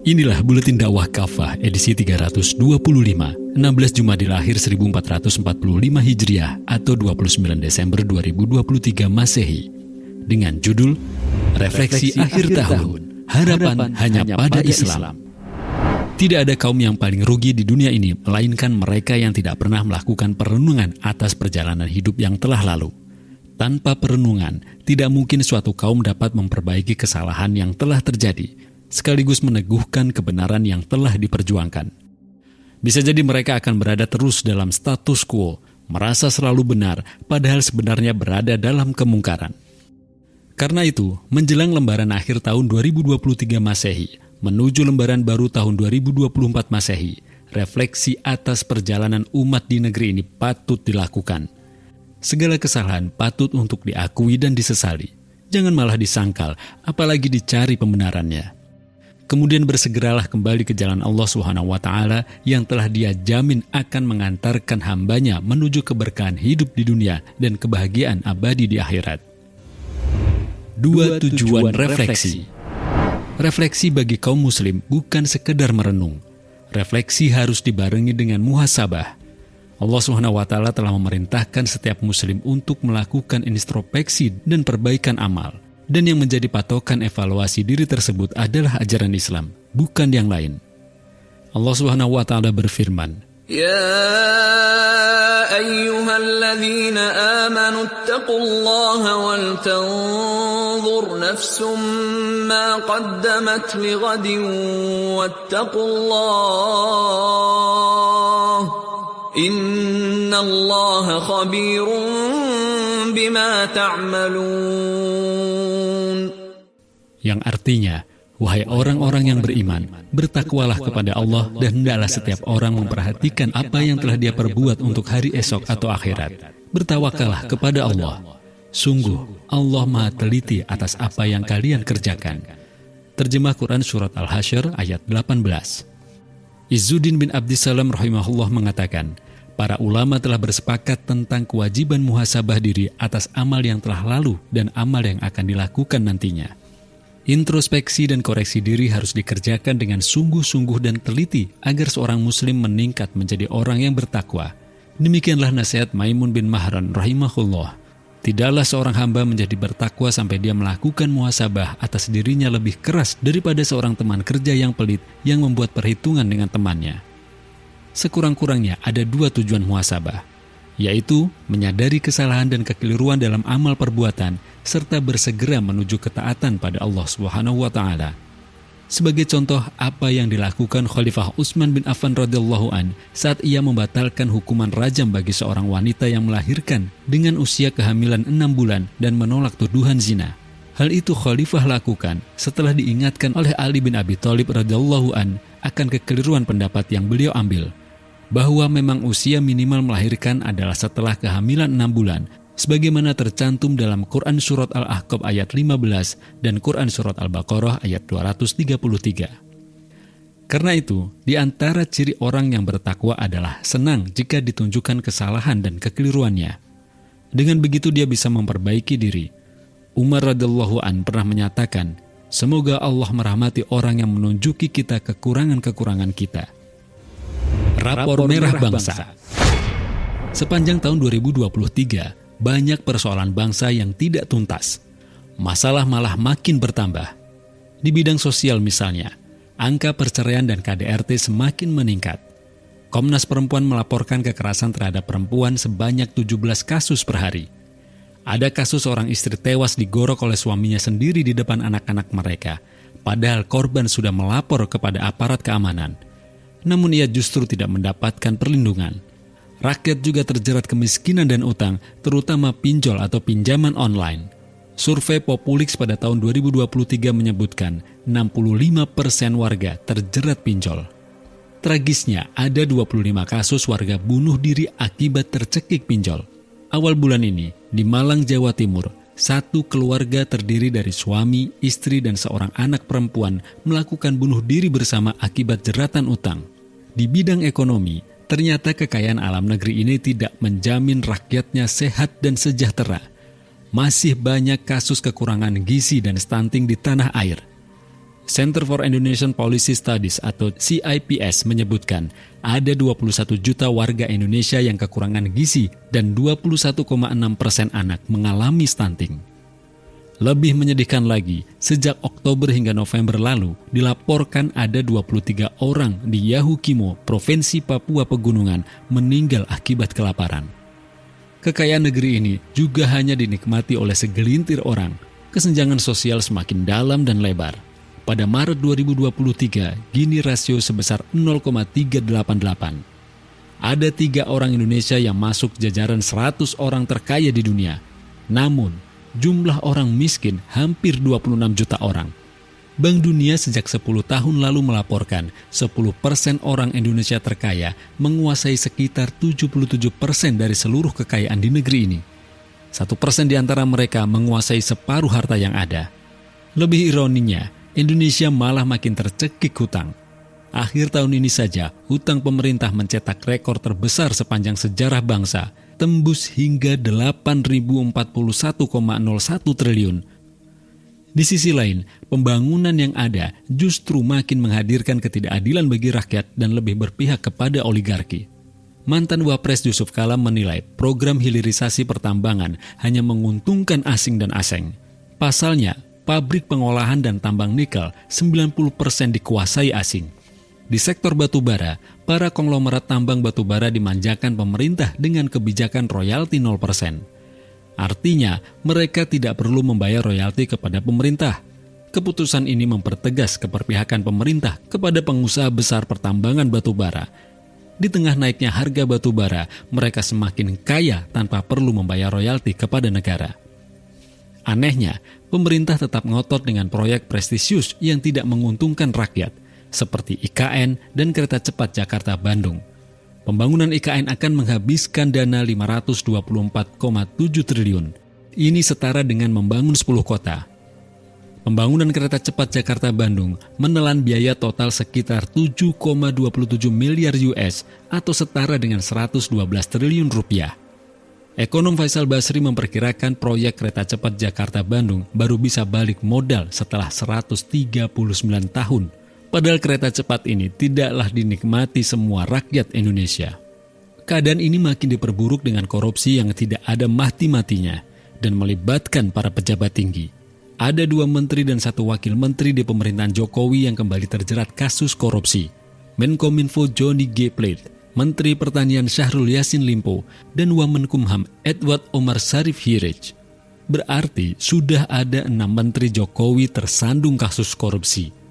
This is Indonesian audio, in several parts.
Inilah Buletin Dakwah Kafah edisi 325, 16 Jumadil Akhir 1445 Hijriah atau 29 Desember 2023 Masehi, dengan judul Refleksi Akhir Tahun, Harapan Hanya Pada Islam. Tidak ada kaum yang paling rugi di dunia ini, melainkan mereka yang tidak pernah melakukan perenungan atas perjalanan hidup yang telah lalu. Tanpa perenungan, tidak mungkin suatu kaum dapat memperbaiki kesalahan yang telah terjadi, sekaligus meneguhkan kebenaran yang telah diperjuangkan. Bisa jadi mereka akan berada terus dalam status quo, merasa selalu benar, padahal sebenarnya berada dalam kemungkaran. Karena itu, menjelang lembaran akhir tahun 2023 Masehi, menuju lembaran baru tahun 2024 Masehi, refleksi atas perjalanan umat di negeri ini patut dilakukan. Segala kesalahan patut untuk diakui dan disesali. Jangan malah disangkal, apalagi dicari pembenarannya. Kemudian bersegeralah kembali ke jalan Allah SWT yang telah Dia jamin akan mengantarkan hambanya menuju keberkahan hidup di dunia dan kebahagiaan abadi di akhirat. 2 tujuan refleksi. Refleksi bagi kaum muslim bukan sekedar merenung. Refleksi harus dibarengi dengan muhasabah. Allah SWT telah memerintahkan setiap muslim untuk melakukan introspeksi dan perbaikan amal. Dan yang menjadi patokan evaluasi diri tersebut adalah ajaran Islam, bukan yang lain. Allah SWT berfirman, Ya ayyuhalladzina amanu ittaqullaha wal tanzur nafsum ma qaddamat lighadin wattaqullaha innallaha khabirun bima ta'malun. Yang artinya, wahai orang-orang yang beriman, bertakwalah kepada Allah dan hendaklah setiap orang memperhatikan apa yang telah dia perbuat untuk hari esok atau akhirat. Bertawakallah kepada Allah. Sungguh, Allah Maha teliti atas apa yang kalian kerjakan. Terjemah Quran Surat Al-Hasyr ayat 18. Izzuddin bin Abdissalam rahimahullah mengatakan, para ulama telah bersepakat tentang kewajiban muhasabah diri atas amal yang telah lalu dan amal yang akan dilakukan nantinya. Introspeksi dan koreksi diri harus dikerjakan dengan sungguh-sungguh dan teliti agar seorang muslim meningkat menjadi orang yang bertakwa. Demikianlah nasihat Maimun bin Mahran rahimahullah. Tidaklah seorang hamba menjadi bertakwa sampai dia melakukan muhasabah atas dirinya lebih keras daripada seorang teman kerja yang pelit yang membuat perhitungan dengan temannya. Sekurang-kurangnya ada 2 tujuan muhasabah, yaitu menyadari kesalahan dan kekeliruan dalam amal perbuatan serta bersegera menuju ketaatan pada Allah SWT. Sebagai contoh apa yang dilakukan Khalifah Utsman bin Affan radhiyallahu an saat ia membatalkan hukuman rajam bagi seorang wanita yang melahirkan dengan usia kehamilan 6 bulan dan menolak tuduhan zina. Hal itu Khalifah lakukan setelah diingatkan oleh Ali bin Abi Thalib radhiyallahu an akan kekeliruan pendapat yang beliau ambil, bahwa memang usia minimal melahirkan adalah setelah kehamilan 6 bulan, sebagaimana tercantum dalam Quran Surat Al-Ahqaf ayat 15 dan Quran Surat Al-Baqarah ayat 233. Karena itu, di antara ciri orang yang bertakwa adalah senang jika ditunjukkan kesalahan dan kekeliruannya. Dengan begitu dia bisa memperbaiki diri. Umar radhiyallahu an pernah menyatakan, semoga Allah merahmati orang yang menunjuki kita kekurangan-kekurangan kita. Rapor Merah Bangsa. Sepanjang tahun 2023, banyak persoalan bangsa yang tidak tuntas. Masalah malah makin bertambah. Di bidang sosial misalnya, angka perceraian dan KDRT semakin meningkat. Komnas Perempuan melaporkan kekerasan terhadap perempuan sebanyak 17 kasus per hari. Ada kasus seorang istri tewas digorok oleh suaminya sendiri di depan anak-anak mereka, padahal korban sudah melapor kepada aparat keamanan. Namun ia justru tidak mendapatkan perlindungan. Rakyat juga terjerat kemiskinan dan utang, terutama pinjol atau pinjaman online. Survei Populix pada tahun 2023 menyebutkan 65% warga terjerat pinjol. Tragisnya, ada 25 kasus warga bunuh diri akibat tercekik pinjol. Awal bulan ini, di Malang, Jawa Timur, satu keluarga terdiri dari suami, istri, dan seorang anak perempuan melakukan bunuh diri bersama akibat jeratan utang. Di bidang ekonomi, ternyata kekayaan alam negeri ini tidak menjamin rakyatnya sehat dan sejahtera. Masih banyak kasus kekurangan gizi dan stunting di tanah air. Center for Indonesian Policy Studies atau CIPS menyebutkan ada 21 juta warga Indonesia yang kekurangan gizi dan 21,6% anak mengalami stunting. Lebih menyedihkan lagi, sejak Oktober hingga November lalu dilaporkan ada 23 orang di Yahukimo, Provinsi Papua Pegunungan meninggal akibat kelaparan. Kekayaan negeri ini juga hanya dinikmati oleh segelintir orang. Kesenjangan sosial semakin dalam dan lebar. Pada Maret 2023, Gini rasio sebesar 0,388. Ada 3 orang Indonesia yang masuk jajaran 100 orang terkaya di dunia. Namun, jumlah orang miskin hampir 26 juta orang. Bank Dunia sejak 10 tahun lalu melaporkan 10% orang Indonesia terkaya menguasai sekitar 77% dari seluruh kekayaan di negeri ini. 1% di antara mereka menguasai separuh harta yang ada. Lebih ironinya, Indonesia malah makin tercekik hutang. Akhir tahun ini saja, hutang pemerintah mencetak rekor terbesar sepanjang sejarah bangsa, tembus hingga 8.041,01 triliun. Di sisi lain, pembangunan yang ada justru makin menghadirkan ketidakadilan bagi rakyat dan lebih berpihak kepada oligarki. Mantan Wapres Yusuf Kala menilai program hilirisasi pertambangan hanya menguntungkan asing dan aseng. Pasalnya, pabrik pengolahan dan tambang nikel 90% dikuasai asing. Di sektor batubara, para konglomerat tambang batubara dimanjakan pemerintah dengan kebijakan royalti 0%. Artinya, mereka tidak perlu membayar royalti kepada pemerintah. Keputusan ini mempertegas keberpihakan pemerintah kepada pengusaha besar pertambangan batubara. Di tengah naiknya harga batubara, mereka semakin kaya tanpa perlu membayar royalti kepada negara. Anehnya, pemerintah tetap ngotot dengan proyek prestisius yang tidak menguntungkan rakyat, seperti IKN dan kereta cepat Jakarta-Bandung. Pembangunan IKN akan menghabiskan dana 524,7 triliun. Ini setara dengan membangun 10 kota. Pembangunan kereta cepat Jakarta-Bandung menelan biaya total sekitar 7,27 miliar US atau setara dengan 112 triliun rupiah. Ekonom Faisal Basri memperkirakan proyek kereta cepat Jakarta-Bandung baru bisa balik modal setelah 139 tahun. Padahal kereta cepat ini tidaklah dinikmati semua rakyat Indonesia. Keadaan ini makin diperburuk dengan korupsi yang tidak ada mati-matinya dan melibatkan para pejabat tinggi. Ada 2 menteri dan 1 wakil menteri di pemerintahan Jokowi yang kembali terjerat kasus korupsi. Menkominfo Johnny G. Plate, Menteri Pertanian Syahrul Yassin Limpo, dan Wamenkumham Edward Omar Sharif Hirij. Berarti sudah ada 6 menteri Jokowi tersandung kasus korupsi.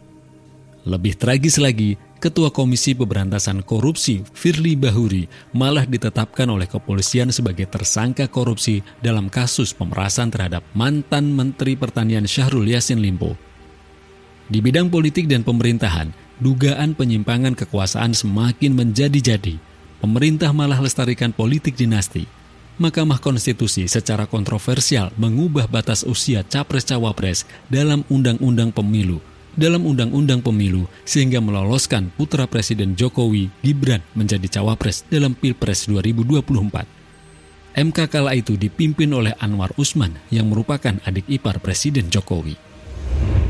Lebih tragis lagi, Ketua Komisi Pemberantasan Korupsi Firly Bahuri malah ditetapkan oleh kepolisian sebagai tersangka korupsi dalam kasus pemerasan terhadap mantan Menteri Pertanian Syahrul Yassin Limpo. Di bidang politik dan pemerintahan, dugaan penyimpangan kekuasaan semakin menjadi-jadi. Pemerintah malah lestarikan politik dinasti. Mahkamah Konstitusi secara kontroversial mengubah batas usia capres-cawapres dalam Undang-Undang Pemilu sehingga meloloskan putra Presiden Jokowi, Gibran, menjadi cawapres dalam Pilpres 2024. MK kala itu dipimpin oleh Anwar Usman yang merupakan adik ipar Presiden Jokowi.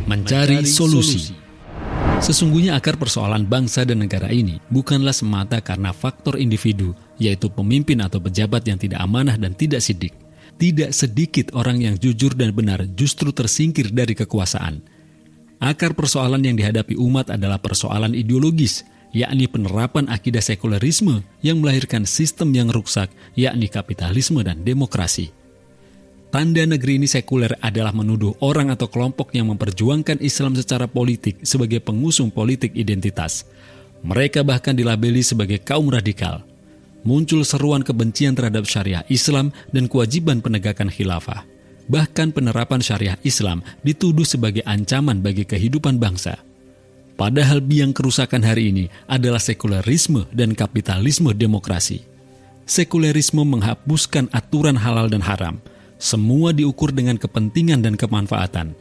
Mencari solusi. Sesungguhnya akar persoalan bangsa dan negara ini bukanlah semata karena faktor individu, yaitu pemimpin atau pejabat yang tidak amanah dan tidak sidik. Tidak sedikit orang yang jujur dan benar justru tersingkir dari kekuasaan. Akar persoalan yang dihadapi umat adalah persoalan ideologis, yakni penerapan akidah sekulerisme yang melahirkan sistem yang rusak, yakni kapitalisme dan demokrasi. Tanda negeri ini sekuler adalah menuduh orang atau kelompok yang memperjuangkan Islam secara politik sebagai pengusung politik identitas. Mereka bahkan dilabeli sebagai kaum radikal. Muncul seruan kebencian terhadap syariah Islam dan kewajiban penegakan khilafah. Bahkan penerapan syariah Islam dituduh sebagai ancaman bagi kehidupan bangsa. Padahal biang kerusakan hari ini adalah sekulerisme dan kapitalisme demokrasi. Sekulerisme menghapuskan aturan halal dan haram. Semua diukur dengan kepentingan dan kemanfaatan.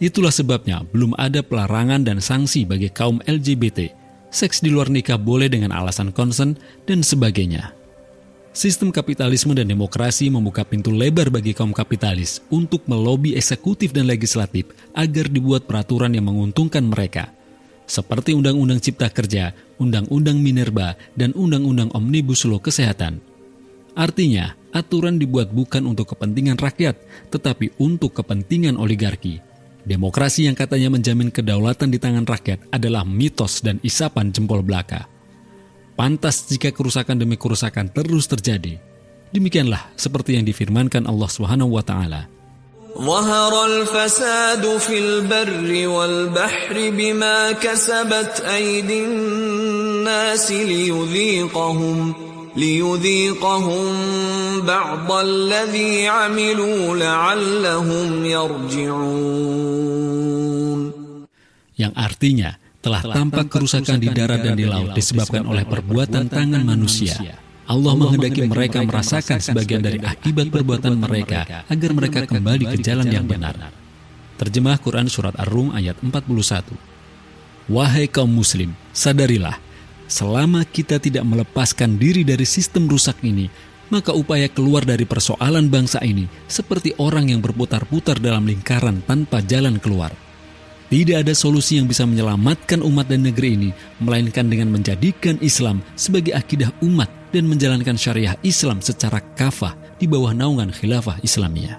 Itulah sebabnya belum ada pelarangan dan sanksi bagi kaum LGBT. Seks di luar nikah boleh dengan alasan konsen dan sebagainya. Sistem kapitalisme dan demokrasi membuka pintu lebar bagi kaum kapitalis untuk melobi eksekutif dan legislatif agar dibuat peraturan yang menguntungkan mereka. Seperti Undang-Undang Cipta Kerja, Undang-Undang Minerba, dan Undang-Undang Omnibus Law Kesehatan. Artinya, aturan dibuat bukan untuk kepentingan rakyat, tetapi untuk kepentingan oligarki. Demokrasi yang katanya menjamin kedaulatan di tangan rakyat adalah mitos dan isapan jempol belaka. Pantas jika kerusakan demi kerusakan terus terjadi. Demikianlah seperti yang difirmankan Allah Subhanahu wa taala. ظهر الفساد في البر والبحر بما كسبت أيدي الناس ليذيقهم بعض الذي عملوا لعلهم يرجعون. Yang artinya, telah tampak kerusakan di darat dan di laut disebabkan oleh perbuatan tangan manusia. Allah menghendaki mereka merasakan sebagian dari akibat perbuatan mereka agar mereka kembali ke jalan yang benar. Terjemah Quran Surat Ar-Rum ayat 41. Wahai kaum muslim, sadarilah, selama kita tidak melepaskan diri dari sistem rusak ini, maka upaya keluar dari persoalan bangsa ini seperti orang yang berputar-putar dalam lingkaran tanpa jalan keluar. Tidak ada solusi yang bisa menyelamatkan umat dan negeri ini, melainkan dengan menjadikan Islam sebagai akidah umat dan menjalankan syariah Islam secara kafah di bawah naungan khilafah Islamiyah.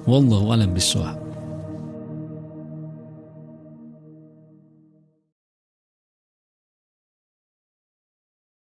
Wallahu a'lam bishawab.